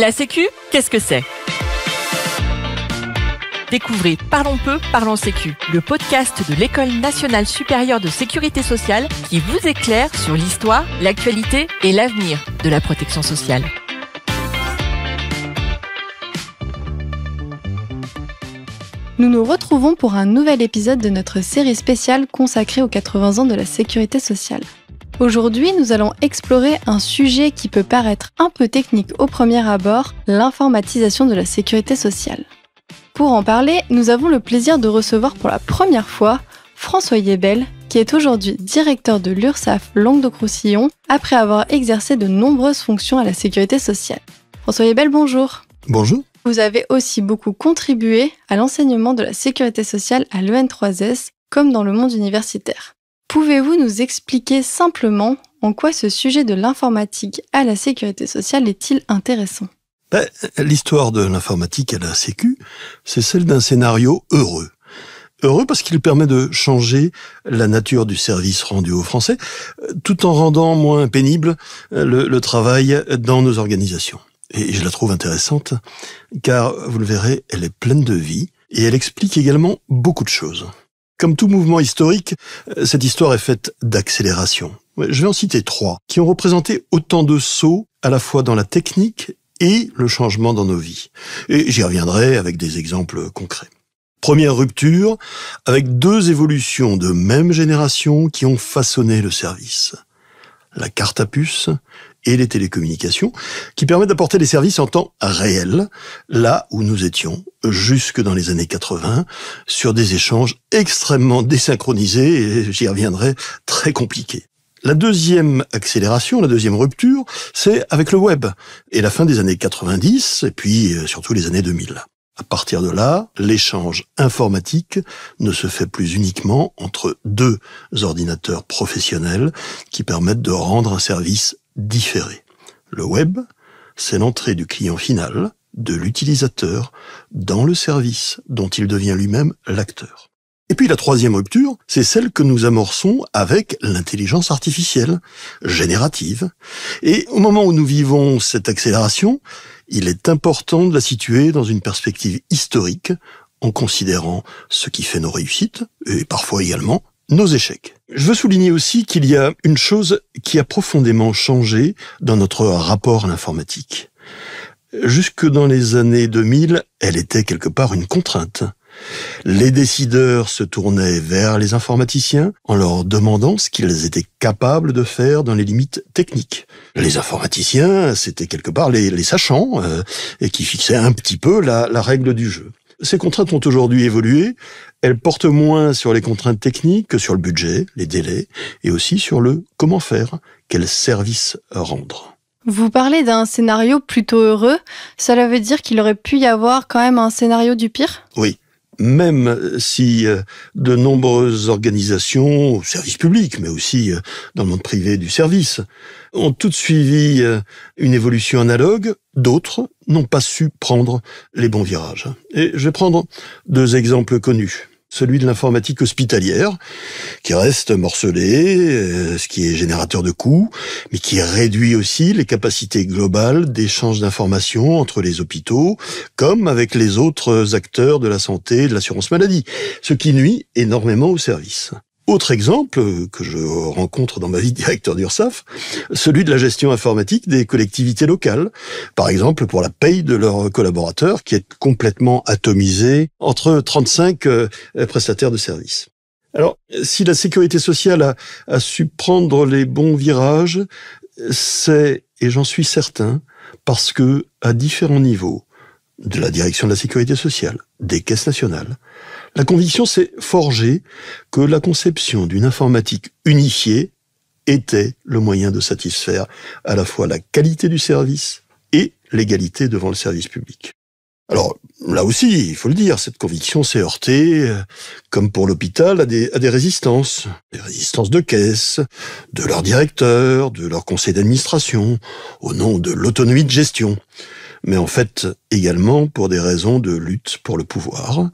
La Sécu, qu'est-ce que c'est ? Découvrez Parlons peu, parlons Sécu, le podcast de l'École nationale supérieure de sécurité sociale qui vous éclaire sur l'histoire, l'actualité et l'avenir de la protection sociale. Nous nous retrouvons pour un nouvel épisode de notre série spéciale consacrée aux 80 ans de la sécurité sociale. Aujourd'hui, nous allons explorer un sujet qui peut paraître un peu technique au premier abord, l'informatisation de la sécurité sociale. Pour en parler, nous avons le plaisir de recevoir pour la première fois François Yebel, qui est aujourd'hui directeur de l'URSSAF Languedoc-Roussillon, après avoir exercé de nombreuses fonctions à la sécurité sociale. François Yebel, bonjour. Bonjour. Vous avez aussi beaucoup contribué à l'enseignement de la sécurité sociale à l'EN3S, comme dans le monde universitaire. Pouvez-vous nous expliquer simplement en quoi ce sujet de l'informatique à la sécurité sociale est-il intéressant ? L'histoire de l'informatique à la Sécu, c'est celle d'un scénario heureux. Heureux parce qu'il permet de changer la nature du service rendu aux Français, tout en rendant moins pénible le travail dans nos organisations. Et je la trouve intéressante, car, vous le verrez, elle est pleine de vie, et elle explique également beaucoup de choses. Comme tout mouvement historique, cette histoire est faite d'accélération. Je vais en citer 3, qui ont représenté autant de sauts, à la fois dans la technique et le changement dans nos vies. Et j'y reviendrai avec des exemples concrets. Première rupture, avec 2 évolutions de même génération qui ont façonné le service. La carte à puce et les télécommunications, qui permettent d'apporter des services en temps réel, là où nous étions, jusque dans les années 80, sur des échanges extrêmement désynchronisés, et j'y reviendrai, très compliqués. La deuxième accélération, la deuxième rupture, c'est avec le web, et la fin des années 90, et puis surtout les années 2000. À partir de là, l'échange informatique ne se fait plus uniquement entre 2 ordinateurs professionnels qui permettent de rendre un service différé. Le web, c'est l'entrée du client final, de l'utilisateur, dans le service dont il devient lui-même l'acteur. Et puis la troisième rupture, c'est celle que nous amorçons avec l'intelligence artificielle, générative. Et au moment où nous vivons cette accélération, il est important de la situer dans une perspective historique, en considérant ce qui fait nos réussites, et parfois également nos échecs. Je veux souligner aussi qu'il y a une chose qui a profondément changé dans notre rapport à l'informatique. Jusque dans les années 2000, elle était quelque part une contrainte. Les décideurs se tournaient vers les informaticiens en leur demandant ce qu'ils étaient capables de faire dans les limites techniques. Les informaticiens, c'était quelque part les sachants et qui fixaient un petit peu la règle du jeu. Ces contraintes ont aujourd'hui évolué. Elles portent moins sur les contraintes techniques que sur le budget, les délais, et aussi sur le comment faire, quel service rendre. Vous parlez d'un scénario plutôt heureux. Cela veut dire qu'il aurait pu y avoir quand même un scénario du pire ? Oui. Même si de nombreuses organisations, services publics, mais aussi dans le monde privé du service, ont toutes suivi une évolution analogue, d'autres n'ont pas su prendre les bons virages. Et je vais prendre 2 exemples connus. Celui de l'informatique hospitalière, qui reste morcelé, ce qui est générateur de coûts, mais qui réduit aussi les capacités globales d'échange d'informations entre les hôpitaux, comme avec les autres acteurs de la santé et de l'assurance maladie, ce qui nuit énormément au service. Autre exemple que je rencontre dans ma vie de directeur d'URSSAF, celui de la gestion informatique des collectivités locales. Par exemple, pour la paye de leurs collaborateurs, qui est complètement atomisée entre 35 prestataires de services. Alors, si la sécurité sociale a su prendre les bons virages, c'est, et j'en suis certain, parce que, à différents niveaux, de la direction de la sécurité sociale, des caisses nationales, la conviction s'est forgée que la conception d'une informatique unifiée était le moyen de satisfaire à la fois la qualité du service et l'égalité devant le service public. Alors, là aussi, il faut le dire, cette conviction s'est heurtée, comme pour l'hôpital, à des résistances. Des résistances de caisse, de leurs directeurs, de leur conseil d'administration, au nom de l'autonomie de gestion. Mais en fait, également pour des raisons de lutte pour le pouvoir,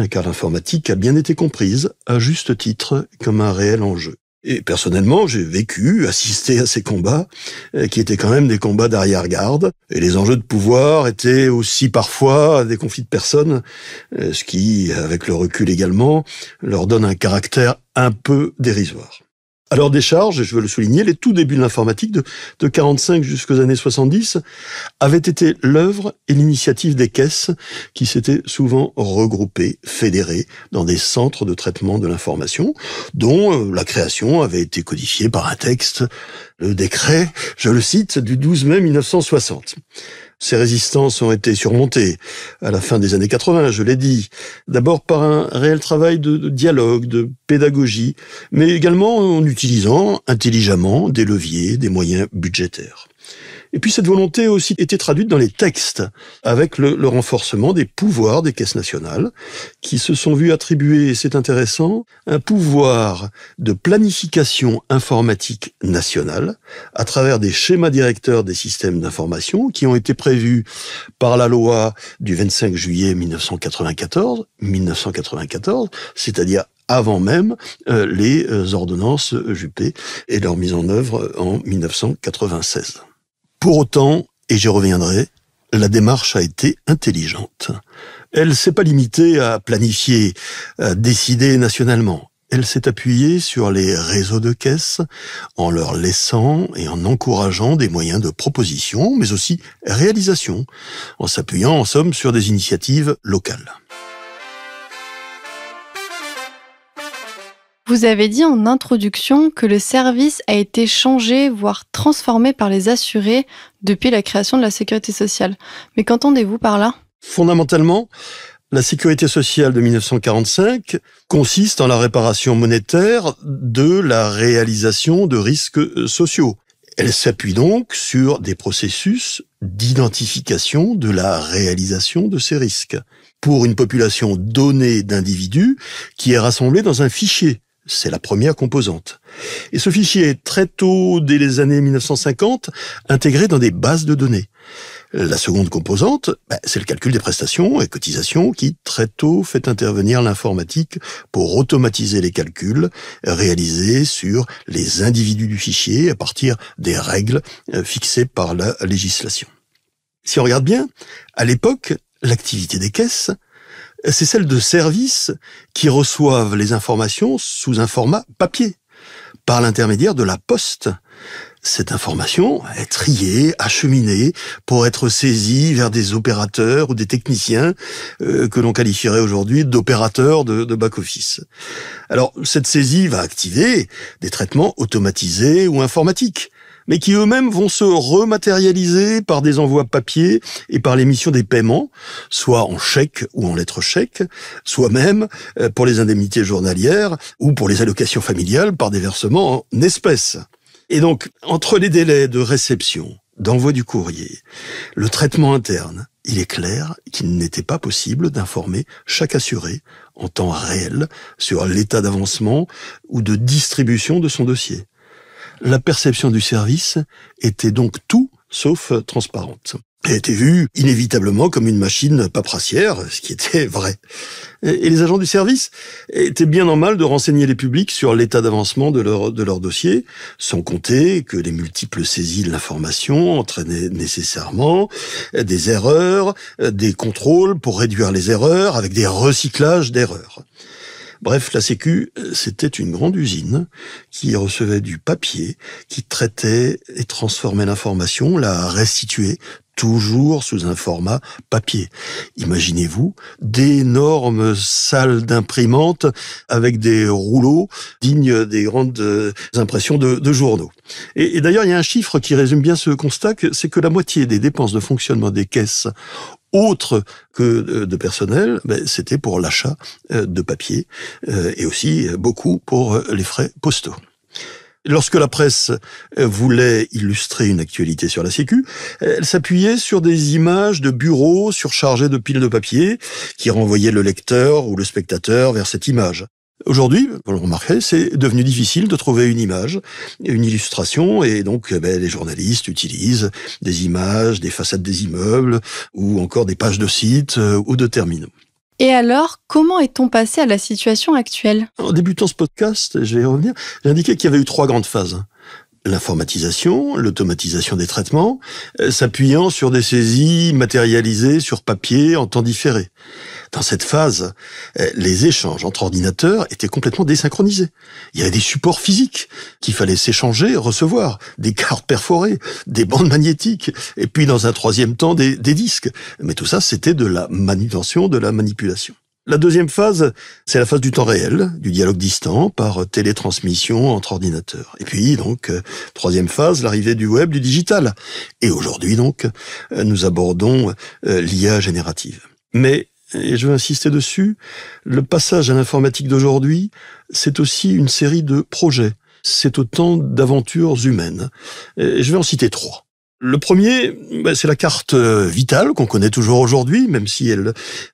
car l'informatique a bien été comprise, à juste titre, comme un réel enjeu. Et personnellement, j'ai assisté à ces combats, qui étaient quand même des combats d'arrière-garde. Et les enjeux de pouvoir étaient aussi parfois des conflits de personnes, ce qui, avec le recul également, leur donne un caractère un peu dérisoire. À leur décharge, et je veux le souligner, les tout débuts de l'informatique, de 45 jusqu'aux années 70, avaient été l'œuvre et l'initiative des caisses qui s'étaient souvent regroupées, fédérées dans des centres de traitement de l'information, dont la création avait été codifiée par un texte, le décret, je le cite, du 12 mai 1960. Ces résistances ont été surmontées à la fin des années 80, je l'ai dit, d'abord par un réel travail de dialogue, de pédagogie, mais également en utilisant intelligemment des leviers, des moyens budgétaires. Et puis cette volonté a aussi été traduite dans les textes, avec le renforcement des pouvoirs des caisses nationales, qui se sont vus attribuer, et c'est intéressant, un pouvoir de planification informatique nationale, à travers des schémas directeurs des systèmes d'information, qui ont été prévus par la loi du 25 juillet 1994, c'est-à-dire avant même les ordonnances Juppé et leur mise en œuvre en 1996. Pour autant, et j'y reviendrai, la démarche a été intelligente. Elle s'est pas limitée à planifier, à décider nationalement. Elle s'est appuyée sur les réseaux de caisses en leur laissant et en encourageant des moyens de proposition, mais aussi réalisation, en s'appuyant en somme sur des initiatives locales. Vous avez dit en introduction que le service a été changé, voire transformé par les assurés depuis la création de la sécurité sociale. Mais qu'entendez-vous par là ? Fondamentalement, la sécurité sociale de 1945 consiste en la réparation monétaire de la réalisation de risques sociaux. Elle s'appuie donc sur des processus d'identification de la réalisation de ces risques pour une population donnée d'individus qui est rassemblée dans un fichier. C'est la première composante. Et ce fichier est très tôt, dès les années 1950, intégré dans des bases de données. La seconde composante, c'est le calcul des prestations et cotisations qui, très tôt, fait intervenir l'informatique pour automatiser les calculs réalisés sur les individus du fichier à partir des règles fixées par la législation. Si on regarde bien, à l'époque, l'activité des caisses, c'est celle de services qui reçoivent les informations sous un format papier, par l'intermédiaire de la poste. Cette information est triée, acheminée, pour être saisie vers des opérateurs ou des techniciens que l'on qualifierait aujourd'hui d'opérateurs de back-office. Alors, cette saisie va activer des traitements automatisés ou informatiques, mais qui eux-mêmes vont se rematérialiser par des envois papier et par l'émission des paiements, soit en chèque ou en lettres chèques, soit même pour les indemnités journalières ou pour les allocations familiales par des versements en espèces. Et donc, entre les délais de réception, d'envoi du courrier, le traitement interne, il est clair qu'il n'était pas possible d'informer chaque assuré en temps réel sur l'état d'avancement ou de distribution de son dossier. La perception du service était donc tout sauf transparente. Elle était vue inévitablement comme une machine paperassière, ce qui était vrai. Et les agents du service étaient bien en mal de renseigner les publics sur l'état d'avancement de leur dossier, sans compter que les multiples saisies de l'information entraînaient nécessairement des erreurs, des contrôles pour réduire les erreurs, avec des recyclages d'erreurs. Bref, la Sécu, c'était une grande usine qui recevait du papier, qui traitait et transformait l'information, la restituait toujours sous un format papier. Imaginez-vous d'énormes salles d'imprimante avec des rouleaux dignes des grandes impressions de journaux. Et d'ailleurs, il y a un chiffre qui résume bien ce constat, c'est que la moitié des dépenses de fonctionnement des caisses autre que de personnel, c'était pour l'achat de papier et aussi beaucoup pour les frais postaux. Lorsque la presse voulait illustrer une actualité sur la Sécu, elle s'appuyait sur des images de bureaux surchargés de piles de papier qui renvoyaient le lecteur ou le spectateur vers cette image. Aujourd'hui, vous le remarquerez, c'est devenu difficile de trouver une image, une illustration, et donc les journalistes utilisent des images, des façades des immeubles, ou encore des pages de sites ou de terminaux. Et alors, comment est-on passé à la situation actuelle ? En débutant ce podcast, je vais y revenir, j'ai indiqué qu'il y avait eu 3 grandes phases. L'informatisation, l'automatisation des traitements, s'appuyant sur des saisies matérialisées sur papier en temps différé. Dans cette phase, les échanges entre ordinateurs étaient complètement désynchronisés. Il y avait des supports physiques qu'il fallait s'échanger, recevoir, des cartes perforées, des bandes magnétiques, et puis dans un 3e temps, des disques. Mais tout ça, c'était de la manutention, de la manipulation. La 2e phase, c'est la phase du temps réel, du dialogue distant par télétransmission entre ordinateurs. Et puis donc, 3e phase, l'arrivée du web, du digital. Et aujourd'hui donc, nous abordons l'IA générative. Mais, et je veux insister dessus, le passage à l'informatique d'aujourd'hui, c'est aussi une série de projets. C'est autant d'aventures humaines. Et je vais en citer 3. Le premier, c'est la carte vitale qu'on connaît toujours aujourd'hui, même si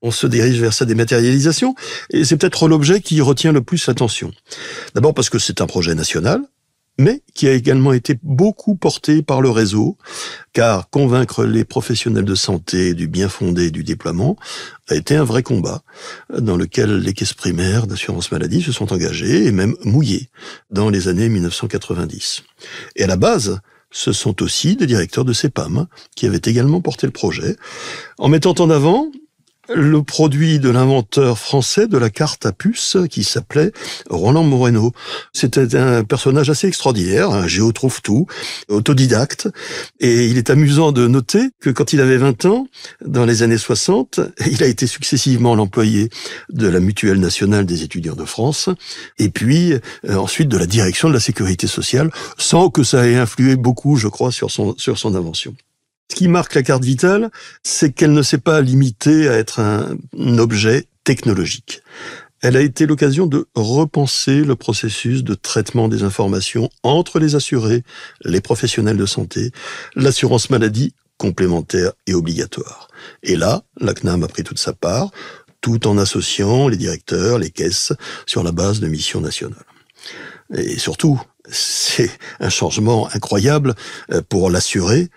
on se dirige vers sa dématérialisation, et c'est peut-être l'objet qui retient le plus l'attention. D'abord parce que c'est un projet national, mais qui a également été beaucoup porté par le réseau, car convaincre les professionnels de santé du bien fondé du déploiement a été un vrai combat, dans lequel les caisses primaires d'assurance maladie se sont engagées et même mouillées dans les années 1990. Et à la base, ce sont aussi des directeurs de CEPAM qui avaient également porté le projet, en mettant en avant le produit de l'inventeur français de la carte à puce qui s'appelait Roland Moreno. C'était un personnage assez extraordinaire, un géotrouve-tout, autodidacte, et il est amusant de noter que quand il avait 20 ans, dans les années 60, il a été successivement l'employé de la Mutuelle nationale des étudiants de France, et puis ensuite de la direction de la sécurité sociale, sans que ça ait influé beaucoup, je crois, sur son invention. Ce qui marque la carte vitale, c'est qu'elle ne s'est pas limitée à être un objet technologique. Elle a été l'occasion de repenser le processus de traitement des informations entre les assurés, les professionnels de santé, l'assurance maladie complémentaire et obligatoire. Et là, la CNAM a pris toute sa part, tout en associant les directeurs, les caisses, sur la base de missions nationales. Et surtout, c'est un changement incroyable pour l'assuré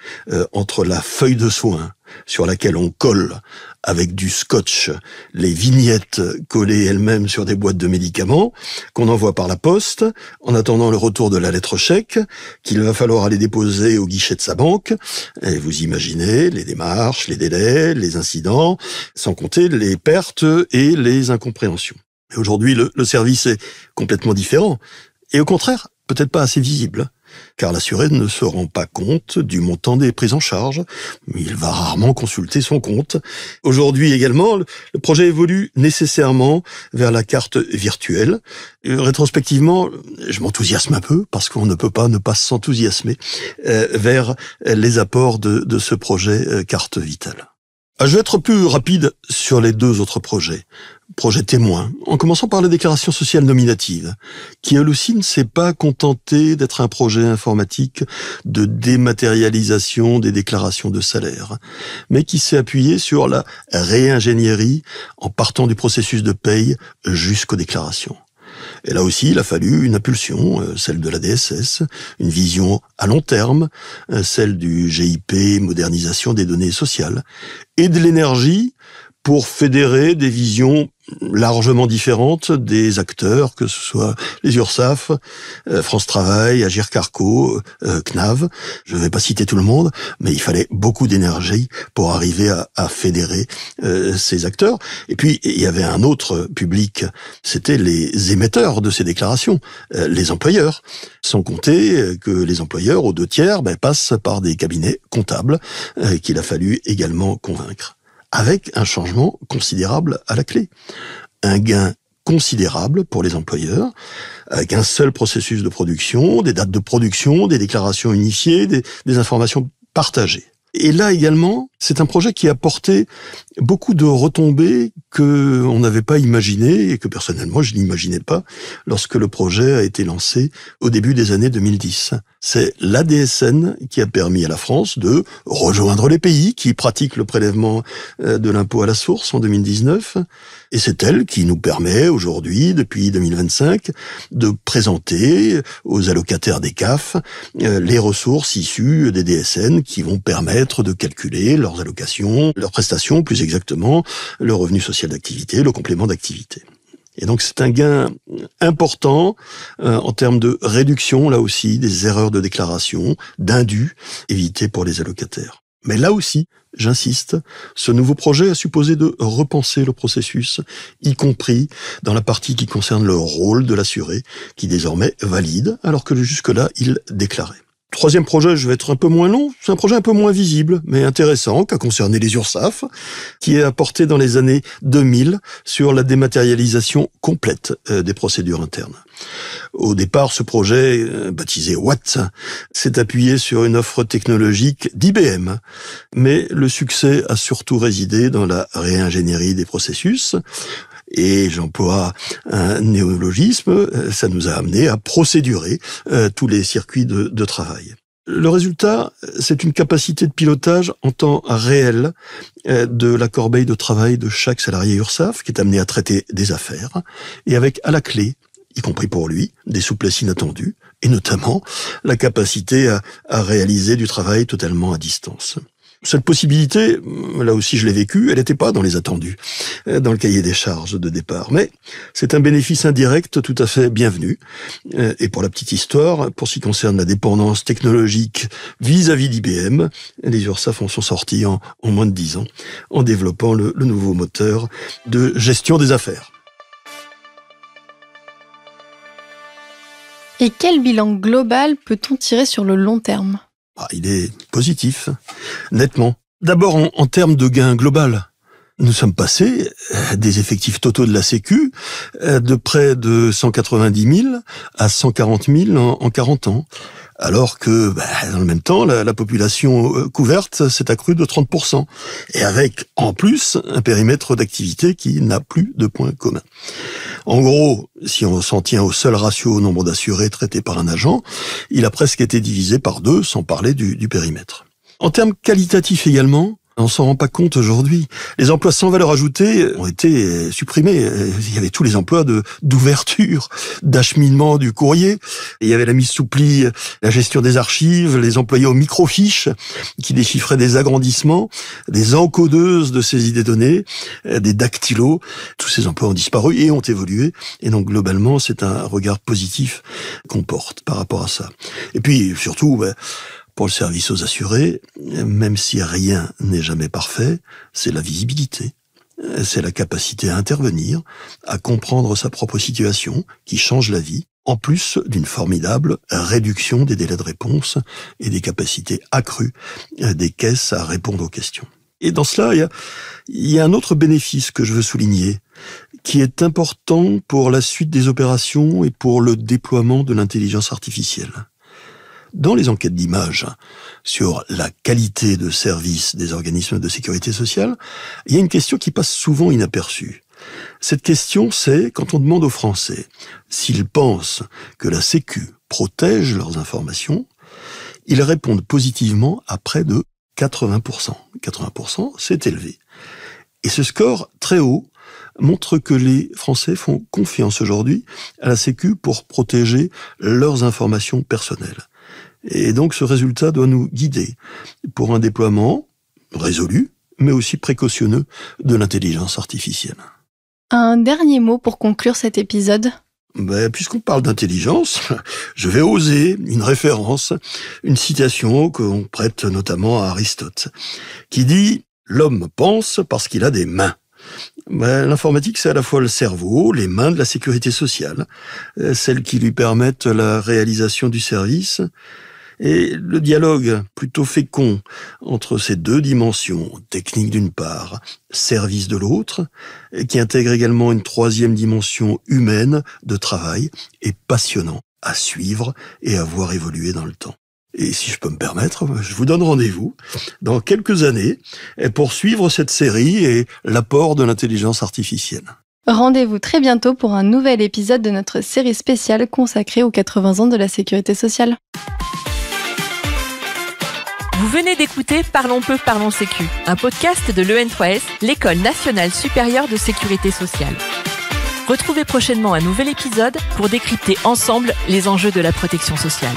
entre la feuille de soins sur laquelle on colle avec du scotch les vignettes collées elles-mêmes sur des boîtes de médicaments qu'on envoie par la poste en attendant le retour de la lettre chèque qu'il va falloir aller déposer au guichet de sa banque. Et vous imaginez les démarches, les délais, les incidents, sans compter les pertes et les incompréhensions. Et aujourd'hui, le service est complètement différent. Et au contraire, peut-être pas assez visible, car l'assuré ne se rend pas compte du montant des prises en charge. Il va rarement consulter son compte. Aujourd'hui également, le projet évolue nécessairement vers la carte virtuelle. Rétrospectivement, je m'enthousiasme un peu, parce qu'on ne peut pas ne pas s'enthousiasmer vers les apports de ce projet carte vitale. Je vais être plus rapide sur les 2 autres projets. Projet témoin, en commençant par la déclaration sociale nominative, qui elle aussi ne s'est pas contentée d'être un projet informatique de dématérialisation des déclarations de salaire, mais qui s'est appuyé sur la réingénierie en partant du processus de paye jusqu'aux déclarations. Et là aussi, il a fallu une impulsion, celle de la DSS, une vision à long terme, celle du GIP, modernisation des données sociales, et de l'énergie pour fédérer des visions largement différentes des acteurs, que ce soit les URSSAF, France Travail, Agir Carco, CNAV. Je ne vais pas citer tout le monde, mais il fallait beaucoup d'énergie pour arriver à fédérer ces acteurs. Et puis, il y avait un autre public, c'était les émetteurs de ces déclarations, les employeurs. Sans compter que les employeurs, aux 2/3, passent par des cabinets comptables qu'il a fallu également convaincre, avec un changement considérable à la clé. Un gain considérable pour les employeurs, avec un seul processus de production, des dates de production, des déclarations unifiées, des informations partagées. Et là également, c'est un projet qui a apporté beaucoup de retombées que on n'avait pas imaginées et que personnellement je n'imaginais pas lorsque le projet a été lancé au début des années 2010. C'est l'ADSN qui a permis à la France de rejoindre les pays qui pratiquent le prélèvement de l'impôt à la source en 2019. Et c'est elle qui nous permet aujourd'hui, depuis 2025, de présenter aux allocataires des CAF les ressources issues des DSN qui vont permettre de calculer leurs allocations, leurs prestations, plus exactement, le revenu social d'activité, le complément d'activité. Et donc c'est un gain important en termes de réduction, là aussi, des erreurs de déclaration, d'indus évitées pour les allocataires. Mais là aussi, j'insiste, ce nouveau projet a supposé de repenser le processus, y compris dans la partie qui concerne le rôle de l'assuré, qui désormais valide, alors que jusque-là, il déclarait. Troisième projet, je vais être un peu moins long, c'est un projet un peu moins visible, mais intéressant, qui a concerné les URSSAF, qui est apporté dans les années 2000 sur la dématérialisation complète des procédures internes. Au départ, ce projet, baptisé Watt, s'est appuyé sur une offre technologique d'IBM, mais le succès a surtout résidé dans la réingénierie des processus. Et j'emploie un néologisme, ça nous a amené à procédurer tous les circuits de travail. Le résultat, c'est une capacité de pilotage en temps réel de la corbeille de travail de chaque salarié URSSAF qui est amené à traiter des affaires, et avec à la clé, y compris pour lui, des souplesses inattendues, et notamment la capacité à réaliser du travail totalement à distance. Cette possibilité, là aussi je l'ai vécue, elle n'était pas dans les attendus, dans le cahier des charges de départ. Mais c'est un bénéfice indirect tout à fait bienvenu. Et pour la petite histoire, pour ce qui concerne la dépendance technologique vis-à-vis d'IBM, les URSSAF en sont sortis en moins de 10 ans, en développant le nouveau moteur de gestion des affaires. Et quel bilan global peut-on tirer sur le long terme ? Il est positif, nettement. D'abord en termes de gain global. Nous sommes passés des effectifs totaux de la Sécu de près de 190 000 à 140 000 en 40 ans. Alors que, dans le même temps, la population couverte s'est accrue de 30%. Et avec, en plus, un périmètre d'activité qui n'a plus de points communs. En gros, si on s'en tient au seul ratio au nombre d'assurés traités par un agent, il a presque été divisé par 2, sans parler du périmètre. En termes qualitatifs également, on s'en rend pas compte aujourd'hui. Les emplois sans valeur ajoutée ont été supprimés. Il y avait tous les emplois d'ouverture, d'acheminement du courrier. Il y avait la mise sous pli, la gestion des archives, les employés aux microfiches qui déchiffraient des agrandissements, des encodeuses de saisie des données, des dactylos. Tous ces emplois ont disparu et ont évolué. Et donc globalement, c'est un regard positif qu'on porte par rapport à ça. Et puis surtout, pour le service aux assurés, même si rien n'est jamais parfait, c'est la visibilité. C'est la capacité à intervenir, à comprendre sa propre situation, qui change la vie, en plus d'une formidable réduction des délais de réponse et des capacités accrues des caisses à répondre aux questions. Et dans cela, il y a un autre bénéfice que je veux souligner, qui est important pour la suite des opérations et pour le déploiement de l'intelligence artificielle. Dans les enquêtes d'image sur la qualité de service des organismes de sécurité sociale, il y a une question qui passe souvent inaperçue. Cette question, c'est quand on demande aux Français s'ils pensent que la Sécu protège leurs informations, ils répondent positivement à près de 80%. 80%, c'est élevé. Et ce score très haut montre que les Français font confiance aujourd'hui à la Sécu pour protéger leurs informations personnelles. Et donc ce résultat doit nous guider pour un déploiement résolu, mais aussi précautionneux de l'intelligence artificielle. Un dernier mot pour conclure cet épisode ? Puisqu'on parle d'intelligence, je vais oser une référence, une citation qu'on prête notamment à Aristote, qui dit « L'homme pense parce qu'il a des mains ». L'informatique, c'est à la fois le cerveau, les mains de la sécurité sociale, celles qui lui permettent la réalisation du service, et le dialogue plutôt fécond entre ces deux dimensions, technique d'une part, service de l'autre, qui intègre également une troisième dimension humaine de travail, est passionnant à suivre et à voir évoluer dans le temps. Et si je peux me permettre, je vous donne rendez-vous dans quelques années pour suivre cette série et l'apport de l'intelligence artificielle. Rendez-vous très bientôt pour un nouvel épisode de notre série spéciale consacrée aux 80 ans de la sécurité sociale. Vous venez d'écouter Parlons peu, parlons sécu, un podcast de l'EN3S, l'École nationale supérieure de sécurité sociale. Retrouvez prochainement un nouvel épisode pour décrypter ensemble les enjeux de la protection sociale.